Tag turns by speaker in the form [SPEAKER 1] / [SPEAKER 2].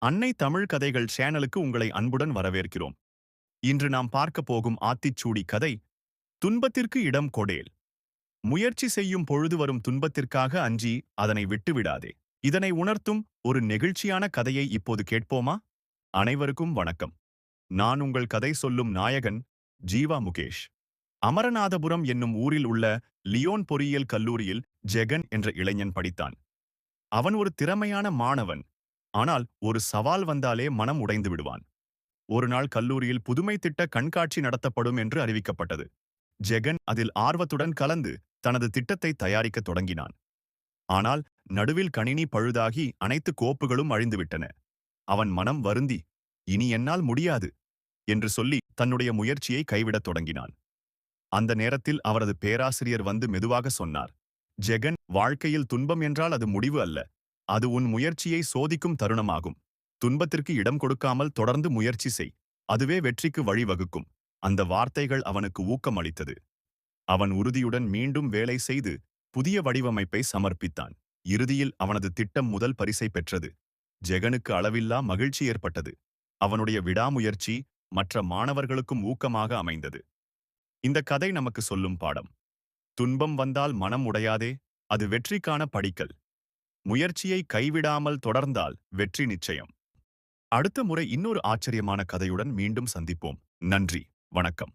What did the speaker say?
[SPEAKER 1] அன்னை தமிழ் கதைகள் சேனலுக்கு உங்களை அன்புடன் வரவேற்கிறோம். இன்று நாம் பார்க்க போகும் ஆத்திச்சூடி கதை துன்பத்திற்கு இடம் கொடேல். முயற்சி செய்யும் பொழுது வரும் துன்பத்திற்காக அஞ்சி அதனை விட்டுவிடாதே. இதனை உணர்த்தும் ஒரு நெகிழ்ச்சியான கதையை இப்போது கேட்போமா? அனைவருக்கும் வணக்கம். நான் உங்கள் கதை சொல்லும் நாயகன் ஜீவா முகேஷ். அமரநாதபுரம் என்னும் ஊரில் உள்ள லியோன் பொறியியல் கல்லூரியில் ஜெகன் என்ற இளைஞன் படித்தான். அவன் ஒரு திறமையான மாணவன். ஆனால் ஒரு சவால் வந்தாலே மனம் உடைந்து விடுவான். ஒரு நாள் கல்லூரியில் புதுமை திட்ட கண்காட்சி நடத்தப்படும் என்று அறிவிக்கப்பட்டது. ஜெகன் அதில் ஆர்வத்துடன் கலந்து தனது திட்டத்தை தயாரிக்க தொடங்கினான். ஆனால் நடுவில் கணினி பழுதாகி அனைத்து கோப்புகளும் அழிந்துவிட்டன. அவன் மனம் வருந்தி, இனி என்னால் முடியாது என்று சொல்லி தன்னுடைய முயற்சியை கைவிடத் தொடங்கினான். அந்த நேரத்தில் அவரது பேராசிரியர் வந்து மெதுவாக சொன்னார், ஜெகன், வாழ்க்கையில் துன்பம் என்றால் அது முடிவு அல்ல. அது உன் முயற்சியை சோதிக்கும் தருணமாகும். துன்பத்திற்கு இடம் கொடுக்காமல் தொடர்ந்து முயற்சி செய். அதுவே வெற்றிக்கு வழிவகுக்கும். அந்த வார்த்தைகள் அவனுக்கு ஊக்கம் அளித்தது. அவன் உறுதியுடன் மீண்டும் வேலை செய்து புதிய வடிவமைப்பை சமர்ப்பித்தான். இறுதியில் அவனது திட்டம் முதல் பரிசை பெற்றது. ஜெகனுக்கு அளவில்லா மகிழ்ச்சி ஏற்பட்டது. அவனுடைய விடாமுயற்சி மற்ற மாணவர்களுக்கும் ஊக்கமாக அமைந்தது. இந்த கதை நமக்கு சொல்லும் பாடம்: துன்பம் வந்தால் மனம் உடையாதே, அது வெற்றிக்கான படிக்கல். முயற்சியை கைவிடாமல் தொடர்ந்தால் வெற்றி நிச்சயம். அடுத்த முறை இன்னொரு ஆச்சரியமான கதையுடன் மீண்டும் சந்திப்போம். நன்றி, வணக்கம்.